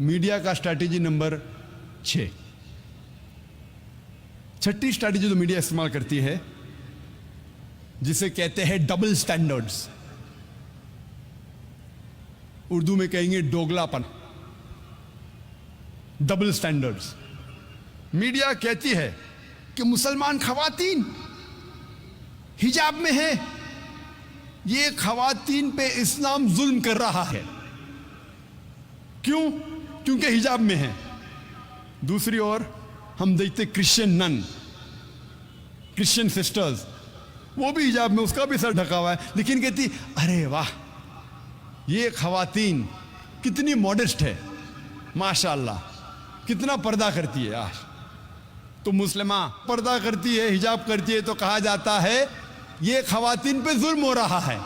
Media का strategy number 6, छठी strategy जो media इस्तेमाल करती है, जिसे कहते हैं डबल स्टैंडर्ड्स। उर्दू में कहेंगे दोगलापन, डबल स्टैंडर्ड्स। मीडिया कहती है कि मुसलमान खवातीन हिजाब में है, ये खवातीन पे इस्लाम जुल्म कर रहा है। क्यों? क्योंकि हिजाब में है। दूसरी ओर हम देखते क्रिश्चियन नन, क्रिश्चियन सिस्टर्स, वो भी हिजाब में, उसका भी सर ढका हुआ है, लेकिन कहती अरे वाह ये खवातीन कितनी मॉडेस्ट है, माशाअल्लाह, कितना पर्दा करती है यार। तो मुस्लिमा पर्दा करती है, हिजाब करती है, तो कहा जाता है ये खवातीन पे जुल्म हो रहा है।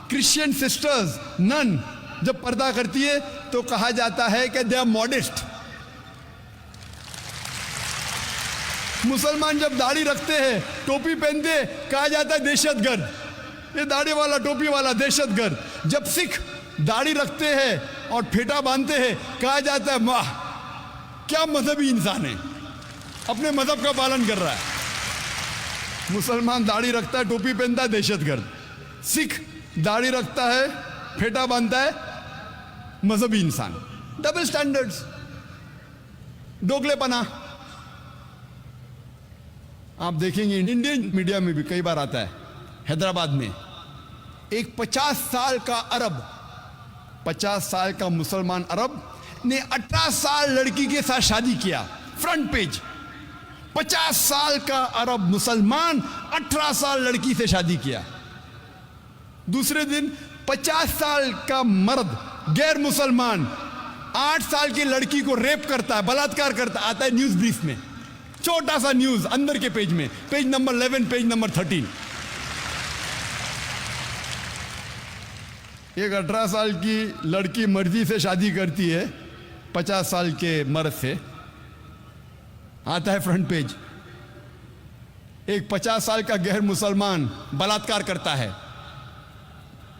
क्रिश्चियन सिस्टर्स नन जब पर्दा करती है तो कहा जाता है कि दे आर मॉडेस्ट। मुसलमान जब दाढ़ी रखते हैं, टोपी पहनते हैं, कहा जाता है दहशतगर्द, ये दाढ़ी वाला टोपी वाला दहशतगर्द। जब सिख दाढ़ी रखते हैं और फेटा बांधते हैं, कहा जाता है वाह क्या मजहबी इंसान है, अपने मजहब का पालन कर रहा है। मुसलमान दाढ़ी रखता है, टोपी पहनता है, दहशतगर्द। सिख दाढ़ी रखता है, फेटा बांधता है, मजहबी इंसान। डबल स्टैंडर्ड्स, दोगलेपना। आप देखेंगे इंडियन मीडिया में भी कई बार आता है। हैदराबाद में एक 50 साल का अरब, 50 साल का मुसलमान अरब ने 18 साल लड़की के साथ शादी किया। फ्रंट पेज, 50 साल का अरब मुसलमान 18 साल लड़की से शादी किया। दूसरे दिन 50 साल का मर्द गैर मुसलमान 8 साल की लड़की को रेप करता है, बलात्कार करता है। आता है न्यूज ब्रीफ में, छोटा सा न्यूज अंदर के पेज में, पेज नंबर 11, पेज नंबर 13। एक 18 साल की लड़की मर्जी से शादी करती है 50 साल के मर्द से, आता है फ्रंट पेज। एक 50 साल का गैर मुसलमान बलात्कार करता है,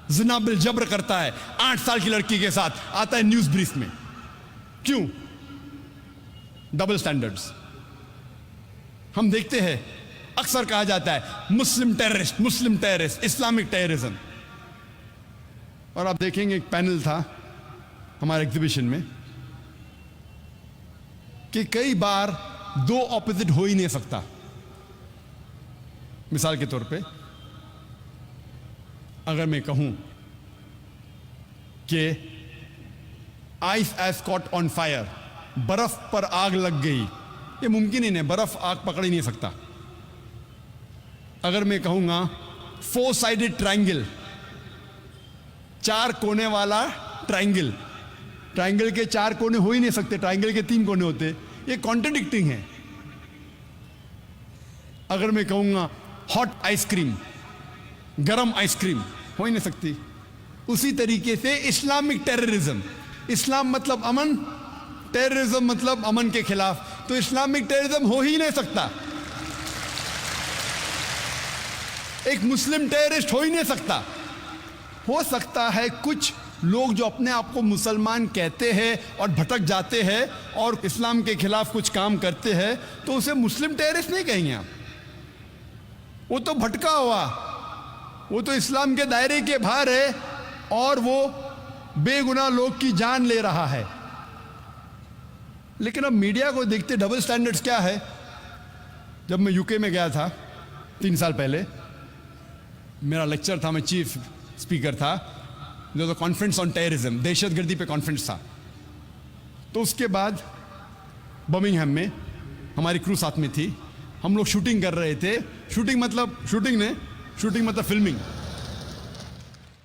जिना बिल जबर करता है 8 साल की लड़की के साथ, आता है न्यूज ब्रीफ में। क्यों? Double standards. हम देखते हैं अक्सर कहा जाता है मुस्लिम टेररिस्ट, मुस्लिम टेररिस्ट, इस्लामिक टेररिज्म। और आप देखेंगे एक पैनल था हमारे एग्जीबिशन में कि कई बार दो ऑपोजिट हो ही नहीं सकता। मिसाल के तौर पे अगर मैं कहूं कि ice is caught on fire, बर्फ पर आग लग गई, ये मुमकिन ही नहीं, बर्फ आग पकड़ ही नहीं सकता। अगर मैं कहूंगा 4 साइडेड ट्रायंगल, 4 कोने वाला ट्रायंगल, ट्रायंगल के 4 कोने हो ही नहीं सकते, ट्रायंगल के 3 कोने होते, ये कॉन्ट्रडिक्टिंग है। अगर मैं कहूंगा हॉट आइसक्रीम, गरम आइसक्रीम, हो ही नहीं सकती। उसी तरीके से इस्लामिक टेररिज्म, इस्लाम मतलब अमन, टेररिज्म मतलब अमन के खिलाफ, तो इस्लामिक टेररिज्म हो ही नहीं सकता। एक मुस्लिम टेररिस्ट हो ही नहीं सकता। हो सकता है कुछ लोग जो अपने आप को मुसलमान कहते हैं और भटक जाते हैं और इस्लाम के खिलाफ कुछ काम करते हैं, तो उसे मुस्लिम टेररिस्ट नहीं कहेंगे आप। वो तो भटका हुआ, वो तो इस्लाम के दायरे के बाहर है और वो बेगुनाह लोग की जान ले रहा है। लेकिन अब मीडिया को देखते डबल स्टैंडर्ड्स क्या है। जब मैं यूके में गया था 3 साल पहले, मेरा लेक्चर था, मैं चीफ स्पीकर था, जो कॉन्फ्रेंस ऑन टेररिज्म, दहशतगर्दी पे कॉन्फ्रेंस था। तो उसके बाद बर्मिंघम में हमारी क्रू साथ में थी, हम लोग शूटिंग कर रहे थे। शूटिंग मतलब फिल्मिंग।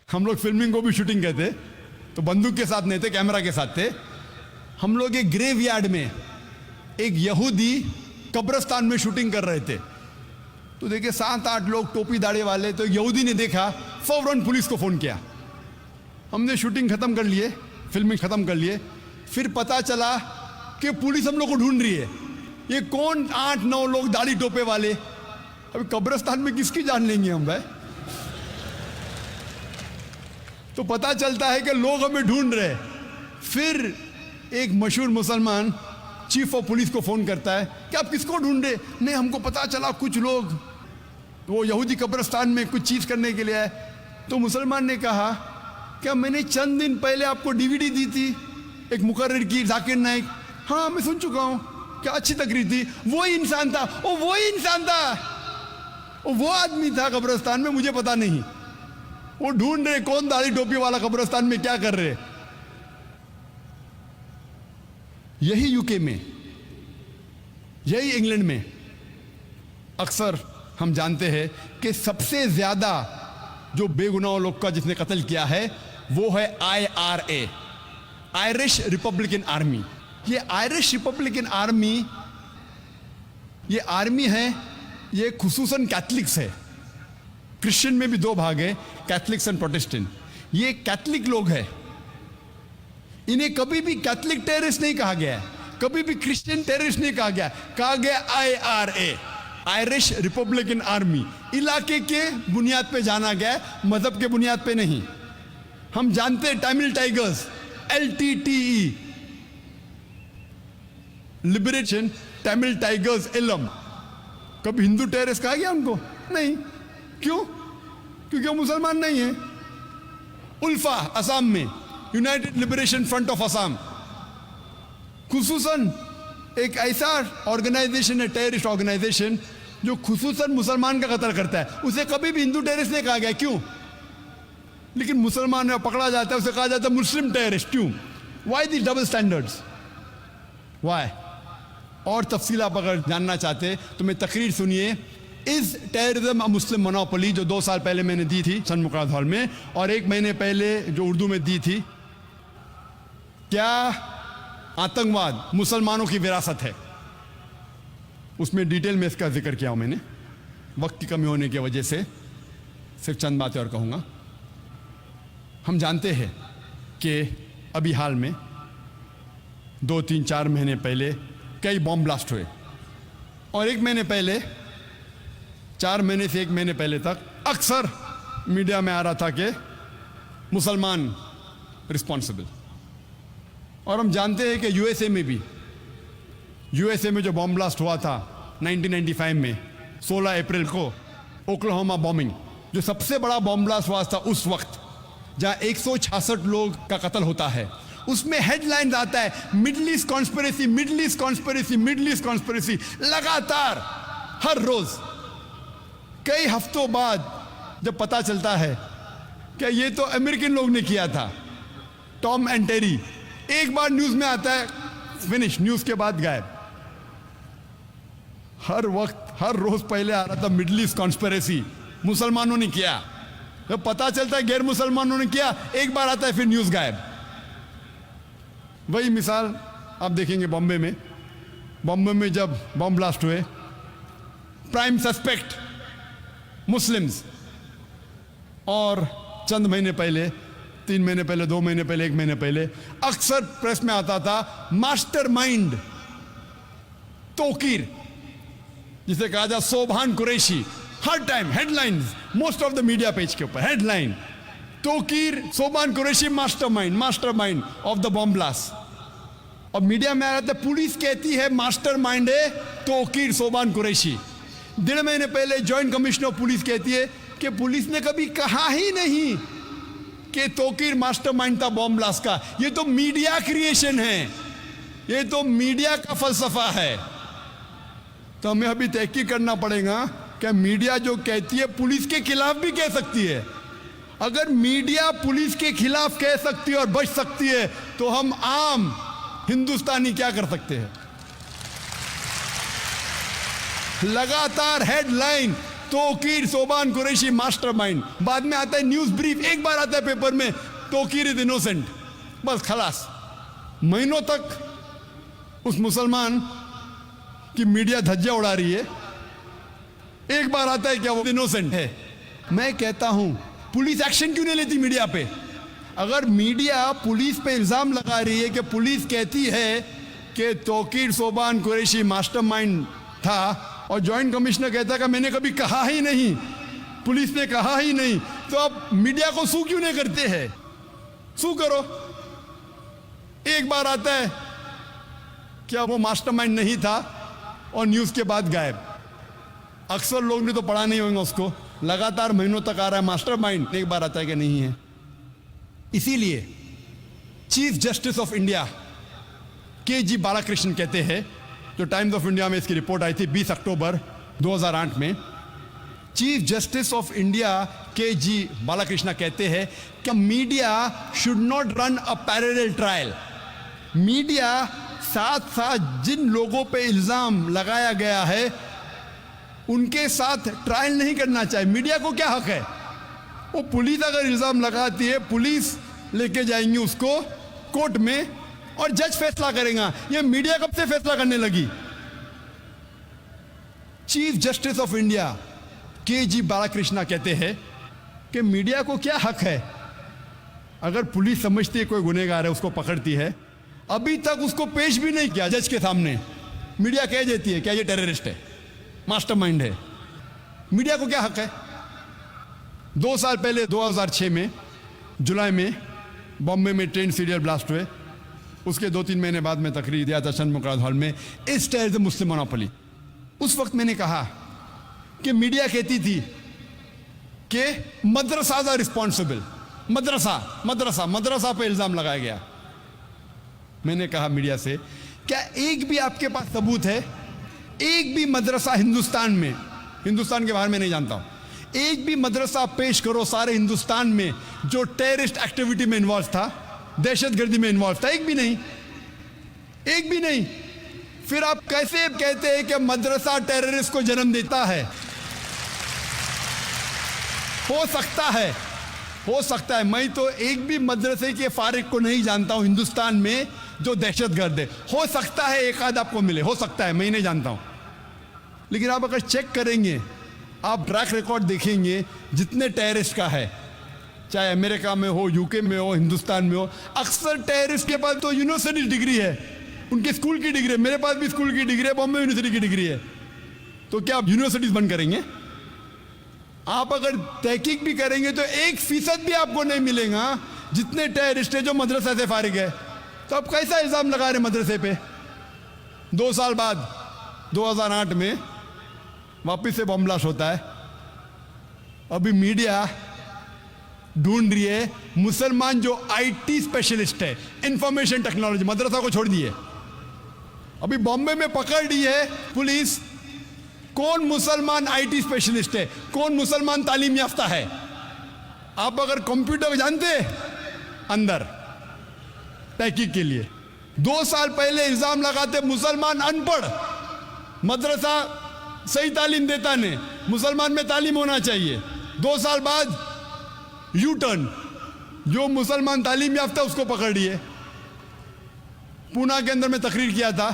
हम लोग फिल्मिंग को भी शूटिंग कहते, तो बंदूक के साथ नहीं थे, कैमरा के साथ थे। हम लोग एक ग्रेवयार्ड में, एक यहूदी कब्रिस्तान में शूटिंग कर रहे थे। तो देखिए 7-8 लोग टोपी दाढ़ी वाले, तो यहूदी ने देखा, फौरन पुलिस को फोन किया। हमने शूटिंग खत्म कर लिए, फिल्मिंग खत्म कर लिए। फिर पता चला कि पुलिस हम लोग को ढूंढ रही है। ये कौन 8-9 लोग दाढ़ी टोपे वाले, अभी कब्रिस्तान में किसकी जान लेंगे हम भाई। तो पता चलता है कि लोग हमें ढूंढ रहे। फिर एक मशहूर मुसलमान चीफ ऑफ पुलिस को फ़ोन करता है कि आप किसको ढूंढे? नहीं, हमको पता चला कुछ लोग वो यहूदी कब्रिस्तान में कुछ चीज़ करने के लिए आए। तो मुसलमान ने कहा, क्या मैंने चंद दिन पहले आपको डीवीडी दी थी एक मुकर्रिर की, जाकिर नाइक? हाँ, मैं सुन चुका हूँ। क्या अच्छी तकरीर थी। वही इंसान था, वही इंसान था, वो आदमी था कब्रिस्तान में, मुझे पता नहीं। वो ढूंढ रहे कौन दाढ़ी टोपी वाला कब्रिस्तान में क्या कर रहे। यही यूके में, यही इंग्लैंड में अक्सर हम जानते हैं कि सबसे ज्यादा जो बेगुनाह लोग का जिसने कत्ल किया है वो है IRA, आयरिश रिपब्लिकन आर्मी। ये आयरिश रिपब्लिकन आर्मी, ये आर्मी है, ये खुसूसन कैथलिक्स है। क्रिश्चियन में भी दो भाग है, कैथलिक्स एंड प्रोटेस्टेंट। ये कैथलिक लोग हैं। इन्हें कभी भी कैथलिक टेररिस्ट नहीं कहा गया है, कभी भी क्रिश्चियन टेररिस्ट नहीं कहा गया, कहा गया IRA, आयरिश रिपब्लिकन आर्मी। इलाके के बुनियाद पे जाना गया, मजहब के बुनियाद पे नहीं। हम जानते हैं Tamil tigers, LTTE, liberation Tamil tigers Eelam. कभी हिंदू टेररिस्ट कहा गया उनको? नहीं। क्यों? क्योंकि वो मुसलमान नहीं है। उल्फा असम में, united liberation front of Assam, खुसूसन एक ऐसा ऑर्गेनाइजेशन है, टेररिस्ट ऑर्गेनाइजेशन, जो खुसूसन मुसलमान का कत्ल करता है। उसे कभी भी हिंदू टेररिस्ट नहीं कहा गया। क्यों? लेकिन मुसलमान में पकड़ा जाता है, उसे कहा जाता है मुस्लिम टेररिस्ट। क्यों? वाई दी डबल स्टैंडर्ड्स? वाई? और तफसील आप अगर जानना चाहते तो मैं तकरीर सुनिए, is terrorism a Muslim monopoly, जो 2 साल पहले मैंने दी थी सन मुकराद हॉल में, और 1 महीने पहले जो उर्दू में दी थी। क्या आतंकवाद मुसलमानों की विरासत है? उसमें डिटेल में इसका जिक्र किया हूं मैंने, वक्त की कमी होने की वजह से सिर्फ चंद बातें और कहूँगा। हम जानते हैं कि अभी हाल में 2, 3, 4 महीने पहले कई बॉम्ब ब्लास्ट हुए, और 1 महीने पहले, 4 महीने से 1 महीने पहले तक अक्सर मीडिया में आ रहा था कि मुसलमान रिस्पॉन्सिबल। और हम जानते हैं कि यूएसए में भी, यूएसए में जो बॉम्ब ब्लास्ट हुआ था 1995 में 16 अप्रैल को, ओक्लाहोमा बॉम्बिंग, जो सबसे बड़ा बॉम्ब ब्लास्ट हुआ था उस वक्त, जहां 166 लोग का कत्ल होता है, उसमें हेडलाइंस आता है middle east conspiracy, middle east conspiracy, middle east conspiracy, लगातार हर रोज। कई हफ्तों बाद जब पता चलता है कि ये तो अमेरिकन लोग ने किया था, टॉम एंड टेरी, एक बार न्यूज में आता है, फिनिश, न्यूज के बाद गायब। हर वक्त, हर रोज पहले आ रहा था मिडिल ईस्ट कॉन्स्पिरेसी, मुसलमानों ने किया। जब पता चलता है गैर मुसलमानों ने किया, एक बार आता है, फिर न्यूज गायब। वही मिसाल आप देखेंगे बॉम्बे में। बॉम्बे में जब बॉम्ब ब्लास्ट हुए, प्राइम सस्पेक्ट मुस्लिम्स, और चंद महीने पहले, 3 महीने पहले, 2 महीने पहले, 1 महीने पहले अक्सर प्रेस में आता था मास्टरमाइंड तोकीर, जिसे कहा जाए सोभान कुरैशी। हर time headlines, most of the media page के ऊपर headline, Tauqeer Subhan Qureshi mastermind of the bomb blast. और मीडिया में आ रहा था, पुलिस कहती है मास्टरमाइंड है तोकीर सोभान कुरैशी। 1.5 महीने पहले जॉइंट कमिश्नर ऑफ पुलिस कहती है कि पुलिस ने कभी कहा ही नहीं कि तोकीर मास्टरमाइंड था बॉम्ब ब्लास्ट का। ये तो मीडिया क्रिएशन है, ये तो मीडिया का फलसफा है। तो हमें अभी तहकीक करना पड़ेगा कि मीडिया जो कहती है पुलिस के खिलाफ भी कह सकती है। अगर मीडिया पुलिस के खिलाफ कह सकती है और बच सकती है, तो हम आम हिंदुस्तानी क्या कर सकते हैं? लगातार हेडलाइन तोकीर सोभान कुरैशी मास्टरमाइंड, बाद में आता है न्यूज ब्रीफ, एक बार आता है पेपर में तोकीर इज इनोसेंट, बस खलास। महीनों तक उस मुसलमान की मीडिया धज्जियां उड़ा रही है, एक बार आता है क्या वो इनोसेंट है। मैं कहता हूं पुलिस एक्शन क्यों नहीं लेती मीडिया पे? अगर मीडिया पुलिस पे इल्जाम लगा रही है कि पुलिस कहती है कि तोकीर सोभान कुरैशी मास्टरमाइंड था, और जॉइंट कमिश्नर कहता है कि मैंने कभी कहा ही नहीं, पुलिस ने कहा ही नहीं, तो अब मीडिया को सू क्यों नहीं करते हैं? सू करो। एक बार आता है क्या वो मास्टरमाइंड नहीं था और न्यूज़ के बाद गायब। अक्सर लोग ने तो पढ़ा नहीं होगा उसको, लगातार महीनों तक आ रहा है मास्टरमाइंड, एक बार आता है कि नहीं है। इसीलिए chief justice of India K G. Balakrishnan कहते हैं, जो टाइम्स ऑफ इंडिया में इसकी रिपोर्ट आई थी 20 अक्टूबर 2008 में, chief justice of India K G. Balakrishnan कहते हैं कि media should not run a parallel trial. Media साथ साथ जिन लोगों पे इल्जाम लगाया गया है उनके साथ ट्रायल नहीं करना चाहिए। मीडिया को क्या हक है? वो पुलिस अगर इल्जाम लगाती है, पुलिस लेके जाएंगी उसको कोर्ट में और जज फैसला करेगा। ये मीडिया कब से फैसला करने लगी? Chief justice of India K G. Balakrishnan कहते हैं कि मीडिया को क्या हक है? अगर पुलिस समझती है कोई गुनहगार है, उसको पकड़ती है, अभी तक उसको पेश भी नहीं किया जज के सामने, मीडिया कह देती है क्या ये टेररिस्ट है, मास्टरमाइंड है। मीडिया को क्या हक है? 2 साल पहले 2006 में जुलाई में बॉम्बे में ट्रेन सीरियल ब्लास्ट हुए, उसके 2-3 महीने बाद में तकरीर दिया था चंद हॉल में, इस टेररिज्म मुस्लिम मोनोपोली। उस वक्त मैंने कहा कि मीडिया कहती थी कि मदरसा आर रिस्पॉन्सिबल, मदरसा पे इल्जाम लगाया गया। मैंने कहा मीडिया से, क्या एक भी आपके पास सबूत है? एक भी मदरसा हिंदुस्तान में, हिंदुस्तान के बाहर में नहीं जानता हूं, एक भी मदरसा पेश करो सारे हिंदुस्तान में जो टेररिस्ट एक्टिविटी में इन्वॉल्व था, दहशतगर्दी में इन्वॉल्व था? एक भी नहीं, एक भी नहीं। फिर आप कैसे कहते हैं कि मदरसा टेररिस्ट को जन्म देता है? हो सकता है, मैं तो एक भी मदरसे के फारिग को नहीं जानता हूं हिंदुस्तान में जो दहशतगर्द है। हो सकता है एक आध आपको मिले, हो सकता है, मैं नहीं जानता हूं। लेकिन आप अगर चेक करेंगे, आप ट्रैक रिकॉर्ड देखेंगे जितने टेररिस्ट का है, चाहे अमेरिका में हो, यूके में हो, हिंदुस्तान में हो, अक्सर टेररिस्ट के पास तो यूनिवर्सिटी डिग्री है, उनके स्कूल की डिग्री है। मेरे पास भी स्कूल की डिग्री है, बॉम्बे यूनिवर्सिटी की डिग्री है। तो क्या आप यूनिवर्सिटीज बंद करेंगे? आप अगर तहकीक भी करेंगे तो 1% भी आपको नहीं मिलेगा जितने टेररिस्ट है जो मदरसा से फारिग है। तो आप कैसा इल्जाम लगा रहे मदरसे पे? 2 साल बाद 2008 में वापिस से बॉम्ब ब्लास्ट होता है। अभी मीडिया ढूंढ रही है मुसलमान जो आईटी स्पेशलिस्ट है, इंफॉर्मेशन टेक्नोलॉजी, मदरसा को छोड़ दिए। अभी बॉम्बे में पकड़ ली है पुलिस, कौन मुसलमान आईटी स्पेशलिस्ट है, कौन मुसलमान तालीम याफ्ता है। आप अगर कंप्यूटर जानते अंदर तहकीक के लिए, 2 साल पहले इल्जाम लगाते मुसलमान अनपढ़, मदरसा सही तालीम देता नहीं, मुसलमान में तालीम होना चाहिए। 2 साल बाद यू टर्न, जो मुसलमान तालीम याफ्ता उसको पकड़ लिए। पूना के अंदर में तकरीर किया था,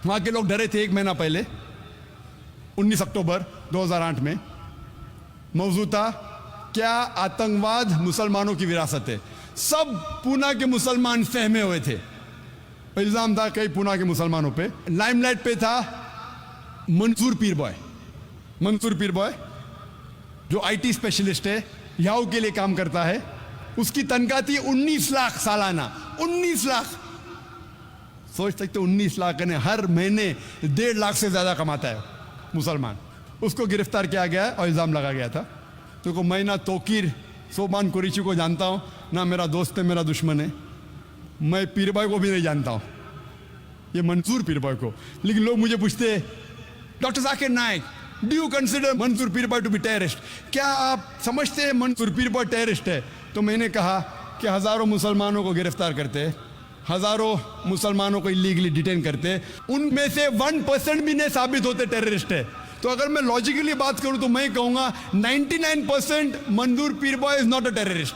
वहां के लोग डरे थे 1 महीना पहले, 19 अक्टूबर 2008 में। मौजूद था क्या आतंकवाद मुसलमानों की विरासत है। सब पूना के मुसलमान सहमे हुए थे, इल्जाम था कई पूना के मुसलमानों पे। लाइमलाइट पे था मंसूर पीर बॉय जो आईटी स्पेशलिस्ट है, याहू के लिए काम करता है। उसकी तनख्वाह थी 19 लाख सालाना, 19 लाख। सोच सकते 19 लाख ने हर महीने 1.5 लाख से ज्यादा कमाता है मुसलमान। उसको गिरफ्तार किया गया और इल्जाम लगा गया था। तो मैं ना तोकीर सोबान कुरैशी को जानता हूँ, ना मेरा दोस्त है, मेरा दुश्मन है। मैं पीर भाई को भी नहीं जानता हूँ, ये मंसूर पीर भाई को। लेकिन लोग मुझे पूछते हैं, doctor Zakir Naik, do you consider Mansoor Peer Bhai to be terrorist? क्या आप समझते हैं मंसूर पीर भाई टेररिस्ट है? तो मैंने कहा कि हज़ारों मुसलमानों को गिरफ्तार करते, हज़ारों मुसलमानों को इलीगली डिटेन करते, उनमें से 1% भी नहीं साबित होते टेररिस्ट है। तो अगर मैं लॉजिकली बात करूं तो मैं कहूंगा 99% Mansoor Peer Bhai is not a terrorist.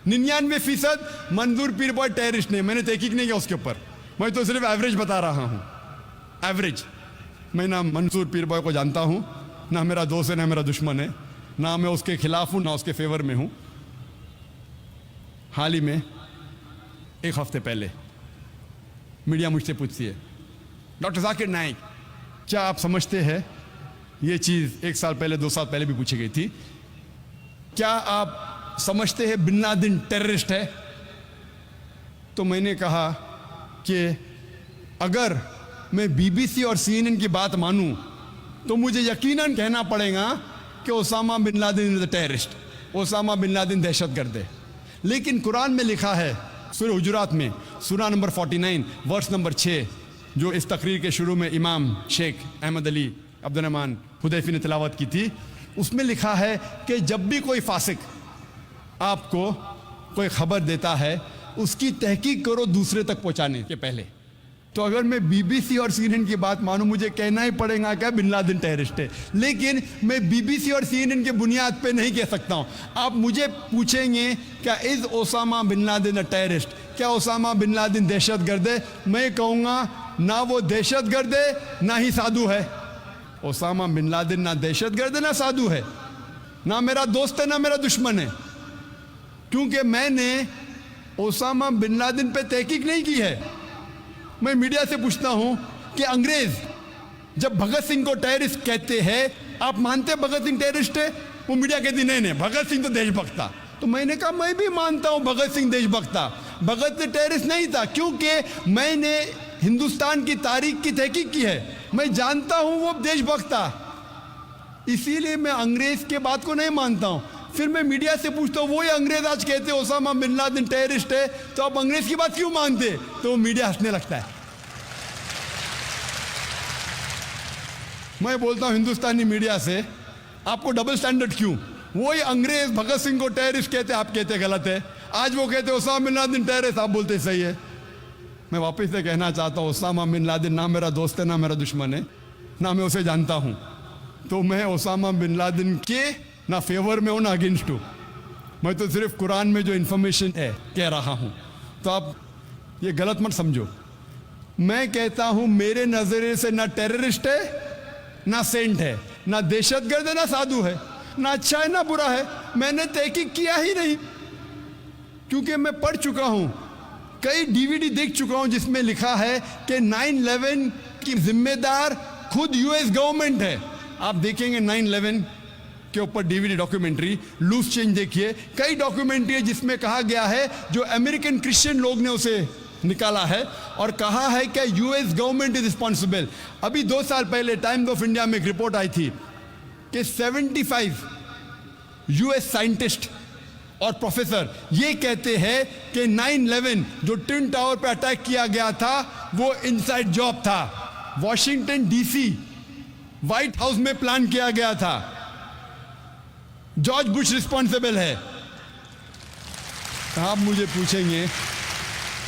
99% Mansoor Peer Bhai terrorist नहीं। मैंने तहकीक नहीं किया उसके ऊपर, मैं तो सिर्फ एवरेज बता रहा हूं, एवरेज। मैं ना मंसूर पीर भाई को जानता हूं, ना मेरा दोस्त है, ना मेरा दुश्मन है, ना मैं उसके खिलाफ हूं, ना उसके फेवर में हूं। हाल ही में 1 हफ्ते पहले मीडिया मुझसे पूछती है, डॉक्टर जाकिर नाइक, क्या आप समझते हैं, ये चीज़ 1 साल पहले 2 साल पहले भी पूछी गई थी, क्या आप समझते हैं बिन लादेन टेररिस्ट है? तो मैंने कहा कि अगर मैं बीबीसी और सीएनएन की बात मानूं तो मुझे यकीनन कहना पड़ेगा कि Osama bin Laden is a terrorist, Osama bin Laden दहशतगर्द है। लेकिन कुरान में लिखा है सूरह हुजुरात में सूरा नंबर 49 वर्स नंबर 6, जो इस तकरीर के शुरू में इमाम शेख अहमद अली अब्दुर्रहमान हुदैफी ने तिलावत की थी, उसमें लिखा है कि जब भी कोई फासिक आपको कोई खबर देता है उसकी तहकीक करो दूसरे तक पहुंचाने के पहले। तो अगर मैं बीबीसी और सीएनएन की बात मानूं मुझे कहना ही पड़ेगा क्या बिन लादेन टेररिस्ट है। लेकिन मैं बीबीसी और सीएनएन के बुनियाद पे नहीं कह सकता हूं। आप मुझे पूछेंगे क्या is Osama bin Laden a terrorist, क्या ओसामा बिन लादेन दहशतगर्द है, मैं कहूँगा ना वो दहशतगर्द है ना ही साधु है। ओसामा बिन लादेन ना दहशतगर्द है ना साधु है, ना मेरा दोस्त है ना मेरा दुश्मन है, क्योंकि मैंने ओसामा बिन लादेन पे तहकीक नहीं की है। मैं मीडिया से पूछता हूं कि अंग्रेज जब भगत सिंह को टेररिस्ट कहते हैं, आप मानते हैं भगत सिंह टेररिस्ट है? वो मीडिया कहती नहीं, भगत सिंह तो देशभक्त था। तो मैंने कहा मैं भी मानता हूं भगत सिंह देशभक्त था, भगत सिंह टेररिस्ट नहीं था, क्योंकि मैंने हिंदुस्तान की तारीख की तहकीक की है, मैं जानता हूं वो देशभक्त था, इसीलिए मैं अंग्रेज के बात को नहीं मानता हूं। फिर मैं मीडिया से पूछता हूँ वही अंग्रेज आज कहते हैं ओसामा बिन लादेन टेररिस्ट है, तो आप अंग्रेज की बात क्यों मानते? तो मीडिया हंसने लगता है। मैं बोलता हूँ हिंदुस्तानी मीडिया से आपको डबल स्टैंडर्ड क्यों? वही अंग्रेज भगत सिंह को टेररिस्ट कहते, आप कहते गलत है, आज वो कहते ओसामा बिन लादेन टेररिस्ट, आप बोलते सही है। मैं वापस से कहना चाहता हूँ ओसामा बिन लादेन ना मेरा दोस्त है ना मेरा दुश्मन है, ना मैं उसे जानता हूँ। तो मैं ओसामा बिन लादेन के ना फेवर में हो ना अगेंस्ट हो, मैं तो सिर्फ कुरान में जो इन्फॉर्मेशन है कह रहा हूँ। तो आप ये गलत मत समझो। मैं कहता हूँ मेरे नज़रिए से ना टेररिस्ट है ना सेंट है, ना दहशतगर्द है ना साधु है, ना अच्छा है ना बुरा है। मैंने तहकीक किया ही नहीं, क्योंकि मैं पढ़ चुका हूँ, कई डीवीडी देख चुका हूँ जिसमें लिखा है कि 9/11 की जिम्मेदार खुद यूएस गवर्नमेंट है। आप देखेंगे 9/11 के ऊपर डीवीडी डॉक्यूमेंट्री लूज चेंज देखिए, कई डॉक्यूमेंट्री है जिसमें कहा गया है, जो अमेरिकन क्रिश्चियन लोग ने उसे निकाला है और कहा है कि यूएस गवर्नमेंट इज रिस्पॉन्सिबल। अभी 2 साल पहले टाइम्स ऑफ इंडिया में एक रिपोर्ट आई थी कि 75 यूएस साइंटिस्ट और प्रोफेसर ये कहते हैं कि 9/11 जो ट्विन टावर पर अटैक किया गया था वो इनसाइड जॉब था, वॉशिंगटन डीसी व्हाइट हाउस में प्लान किया गया था, जॉर्ज बुश रिस्पॉन्सिबल है। आप मुझे पूछेंगे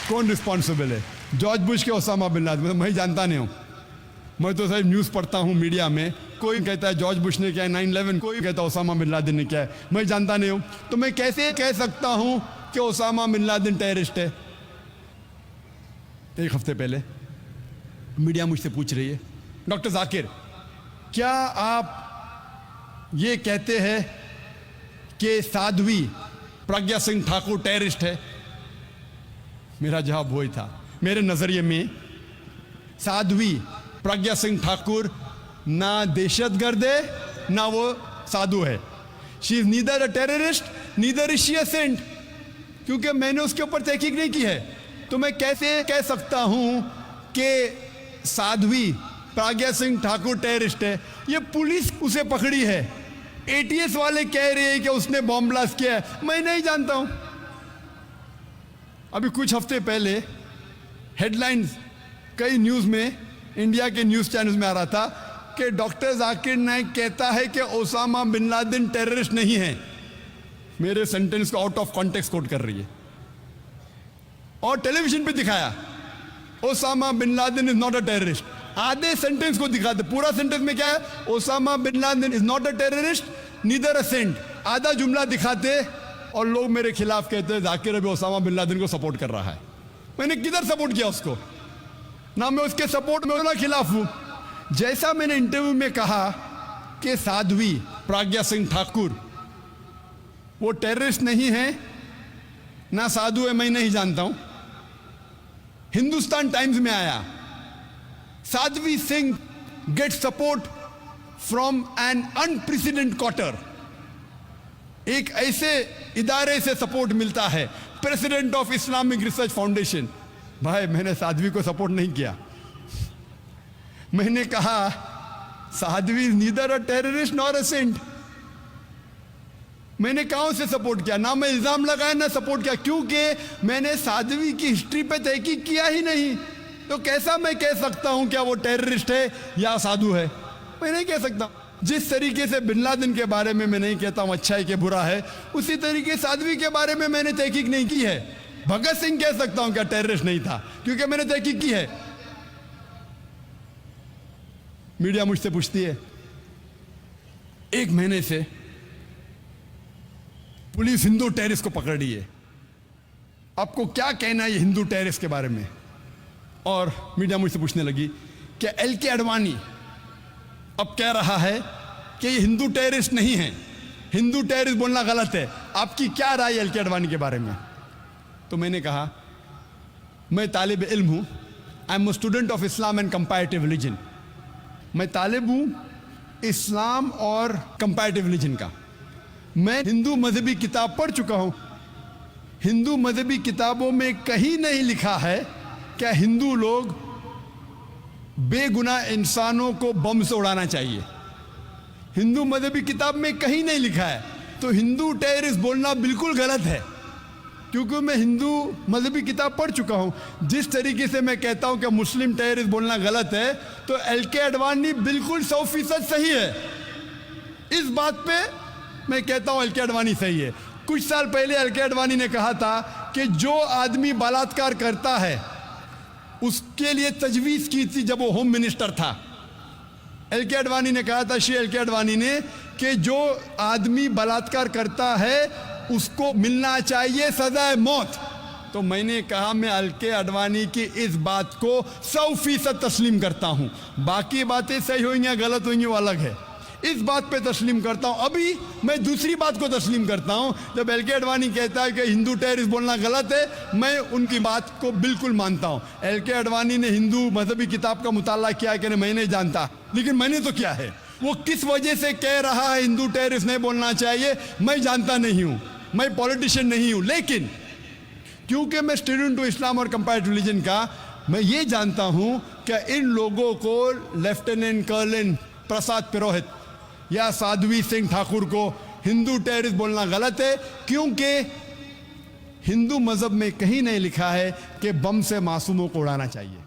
कौन रिस्पॉन्सिबल है, जॉर्ज बुश के ओसामा बिन लादेन? मैं जानता नहीं हूं, मैं तो सिर्फ न्यूज़ पढ़ता हूं मीडिया में, कोई कहता है जॉर्ज बुश ने क्या है 9/11, कोई कहता है ओसामा बिन लादेन ने क्या है, मैं जानता नहीं हूं। तो मैं कैसे कह सकता हूं कि ओसामा बिन लादेन टेररिस्ट है? 1 हफ्ते पहले मीडिया मुझसे पूछ रही है, डॉक्टर जाकिर क्या आप ये कहते हैं कि साध्वी प्रज्ञा सिंह ठाकुर टेररिस्ट है? मेरा जवाब वही था, मेरे नजरिए में साध्वी प्रज्ञा सिंह ठाकुर ना दहशतगर्द है ना वो साधु है। She is neither a terrorist neither is she a saint, क्योंकि मैंने उसके ऊपर तहकीक नहीं की है। तो मैं कैसे कह सकता हूं कि साध्वी प्रज्ञा सिंह ठाकुर टेररिस्ट है? ये पुलिस उसे पकड़ी है, एटीएस वाले कह रहे हैं कि उसने बॉम्ब ब्लास्ट किया है, मैं नहीं जानता हूं। अभी कुछ हफ्ते पहले हेडलाइंस कई न्यूज़ में, इंडिया के न्यूज़ चैनल्स में आ रहा था कि डॉक्टर जाकिर नाइक कहता है कि ओसामा बिन लादेन टेररिस्ट नहीं है। मेरे सेंटेंस को आउट ऑफ कॉन्टेक्स्ट कोट कर रही है और टेलीविजन पे दिखाया Osama bin Laden is not a terrorist. आधे सेंटेंस को दिखाते, पूरा सेंटेंस में क्या है, Osama bin Laden is not a terrorist neither a saint, आधा जुमला दिखाते और लोग मेरे खिलाफ कहते हैं जाकिर अभी ओसामा बिन लादेन को सपोर्ट कर रहा है। मैंने किधर सपोर्ट किया उसको? ना मैं उसके सपोर्ट में ना खिलाफ हूं। जैसा मैंने इंटरव्यू में कहा कि साध्वी प्रज्ञा सिंह ठाकुर वो टेररिस्ट नहीं है ना साधु है, मैं नहीं जानता हूं। हिंदुस्तान टाइम्स में आया Sadhvi Singh get support from an unprecedented quarter, एक ऐसे इदारे से सपोर्ट मिलता है president of Islamic research foundation. भाई मैंने साध्वी को सपोर्ट नहीं किया। मैंने कहा Sadhvi is neither a terrorist nor a saint. मैंने कहां से सपोर्ट किया? ना मैं इल्जाम लगाया ना सपोर्ट किया, क्योंकि मैंने साध्वी की हिस्ट्री पे तहकीक किया ही नहीं। तो कैसा मैं कह सकता हूं क्या वो टेररिस्ट है या साधु है? मैं नहीं कह सकता। जिस तरीके से बिन लादेन के बारे में मैं नहीं कहता हूं अच्छा है कि बुरा है, उसी तरीके साध्वी के बारे में मैंने तहकीक नहीं की है। भगत सिंह कह सकता हूं क्या टेररिस्ट नहीं था, क्योंकि मैंने तहकीक की है। मीडिया मुझसे पूछती है 1 महीने से पुलिस हिंदू टेररिस्ट को पकड़ रही है, आपको क्या कहना है ये हिंदू टेररिस्ट के बारे में? और मीडिया मुझसे पूछने लगी कि एल.के. आडवाणी अब कह रहा है कि ये हिंदू टेररिस्ट नहीं है, हिंदू टेररिस्ट बोलना गलत है, आपकी क्या राय एल.के. आडवाणी के बारे में? तो मैंने कहा मैं तालिब इल्म हूँ, I am student of Islam and comparative religion. मैं तालिब हूँ इस्लाम और कंपैरेटिव रिलीजन का। मैं हिंदू मजहबी किताब पढ़ चुका हूँ। हिंदू मजहबी किताबों में कहीं नहीं लिखा है क्या हिंदू लोग बेगुनाह इंसानों को बम से उड़ाना चाहिए। हिंदू मजहबी किताब में कहीं नहीं लिखा है। तो हिंदू टेररिस्ट बोलना बिल्कुल गलत है, क्योंकि मैं हिंदू मजहबी किताब पढ़ चुका हूं। जिस तरीके से मैं कहता हूं कि मुस्लिम टेररिस्ट बोलना गलत है, तो एल.के. आडवाणी बिल्कुल 100% सही है। इस बात पे मैं कहता हूं एल.के. आडवाणी सही है। कुछ साल पहले एल.के. आडवाणी ने कहा था कि जो आदमी बलात्कार करता है उसके लिए तजवीज़ की थी जब वो होम मिनिस्टर था। एल.के. आडवाणी ने कहा था, श्री एल.के. आडवाणी ने, कि जो आदमी बलात्कार करता है उसको मिलना चाहिए सजाए मौत। तो मैंने कहा मैं एल.के. आडवाणी की इस बात को 100% तस्लीम करता हूं। बाकी बातें सही होंगी या गलत होंगी वो अलग है। इस बात पे तस्लीम करता हूं। अभी मैं दूसरी बात को तस्लीम करता हूं। जब एल.के. आडवाणी कहता है कि हिंदू टेररिस्ट बोलना गलत है, मैं उनकी बात को बिल्कुल मानता हूं। एल.के. आडवाणी ने हिंदू मजहबी किताब का मुताला किया कि नहीं मैं नहीं जानता, लेकिन मैंने तो किया है। वो किस वजह से कह रहा है हिंदू टेररिस्ट नहीं बोलना चाहिए, मैं जानता नहीं हूं। मैं पॉलिटिशियन नहीं हूं, लेकिन क्योंकि मैं स्टूडेंट हूं इस्लाम और कंपैरेटिव रिलीजन का, मैं ये जानता हूं कि इन लोगों को लेफ्टिनेंट कर्नल प्रसाद पुरोहित या साध्वी सिंह ठाकुर को हिंदू टेररिस्ट बोलना गलत है, क्योंकि हिंदू मजहब में कहीं नहीं लिखा है कि बम से मासूमों को उड़ाना चाहिए।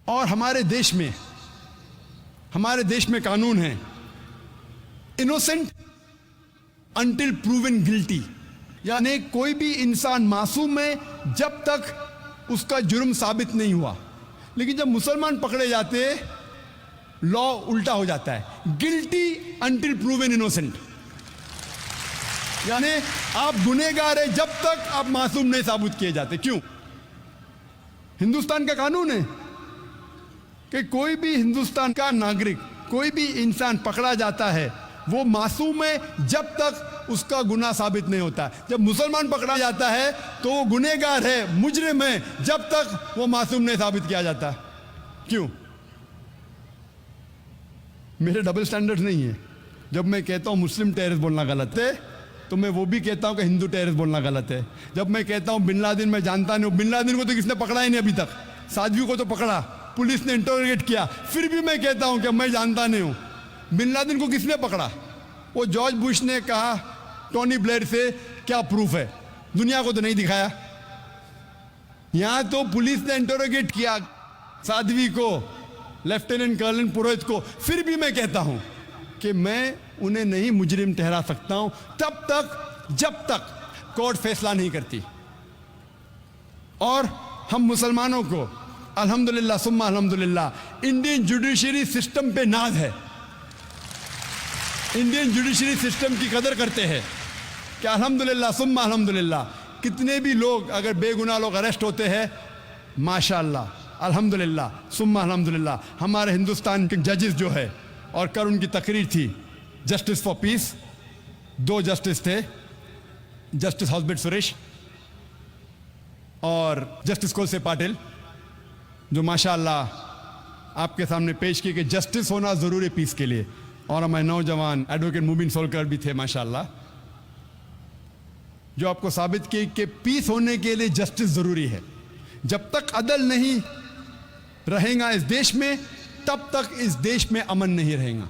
और हमारे देश में कानून है, इनोसेंट अंटिल प्रूवन गिल्टी, यानी कोई भी इंसान मासूम है जब तक उसका जुर्म साबित नहीं हुआ। लेकिन जब मुसलमान पकड़े जाते हैं लॉ उल्टा हो जाता है, गिल्टी अंटिल प्रूवन इनोसेंट, यानी आप गुनहगार है जब तक आप मासूम नहीं साबित किए जाते। क्यों? हिंदुस्तान का कानून है कि कोई भी हिंदुस्तान का नागरिक, कोई भी इंसान पकड़ा जाता है वो मासूम है जब तक उसका गुनाह साबित नहीं होता। जब मुसलमान पकड़ा जाता है तो वो गुनहगार है, मुजरिम है, जब तक वो मासूम नहीं साबित किया जाता। क्यों? मेरे डबल स्टैंडर्ड्स नहीं है। जब मैं कहता हूँ मुस्लिम टेररिस्ट बोलना गलत है, तो मैं वो भी कहता हूँ कि हिंदू टेररिस्ट बोलना गलत है। जब मैं कहता हूँ बिन लादेन मैं जानता नहीं हूँ, बिन लादेन को तो किसने पकड़ा ही नहीं अभी तक, साध्वी को तो पकड़ा, पुलिस ने इंटरोगेट किया, फिर भी मैं कहता हूँ कि मैं जानता नहीं हूँ। बिन लादेन को किसने पकड़ा? वो जॉर्ज बुश ने कहा टोनी ब्लेयर से क्या प्रूफ है, दुनिया को तो नहीं दिखाया। यहां तो पुलिस ने इंटरोगेट किया साध्वी को, लेफ्टिनेंट कर्नल पुरोहित को, फिर भी मैं कहता हूं कि मैं उन्हें नहीं मुजरिम ठहरा सकता हूं तब तक जब तक कोर्ट फैसला नहीं करती। और हम मुसलमानों को अल्हम्दुलिल्लाह सुम्मा अल्हम्दुलिल्लाह इंडियन जुडिशरी सिस्टम पे नाज है, इंडियन जुडिशरी सिस्टम की कदर करते हैं कि अल्हम्दुलिल्लाह सुम्मा अल्हम्दुलिल्लाह कितने भी लोग अगर बेगुनाह लोग अरेस्ट होते हैं, माशाअल्लाह अल्हम्दुलिल्लाह सुम्मा अल्हम्दुलिल्लाह हमारे हिंदुस्तान के जजेस जो है, और कल उनकी तकरीर थी जस्टिस फॉर पीस, 2 जस्टिस थे, जस्टिस हॉस्बिट सुरेश और जस्टिस कोलसे पाटिल, जो माशाअल्लाह आपके सामने पेश किए कि जस्टिस होना ज़रूरी पीस के लिए। और हमारे नौजवान एडवोकेट मुबीन सोलकर भी थे माशाअल्लाह। जो आपको साबित की कि पीस होने के लिए जस्टिस जरूरी है। जब तक अदल नहीं रहेगा इस देश में, तब तक इस देश में अमन नहीं रहेगा।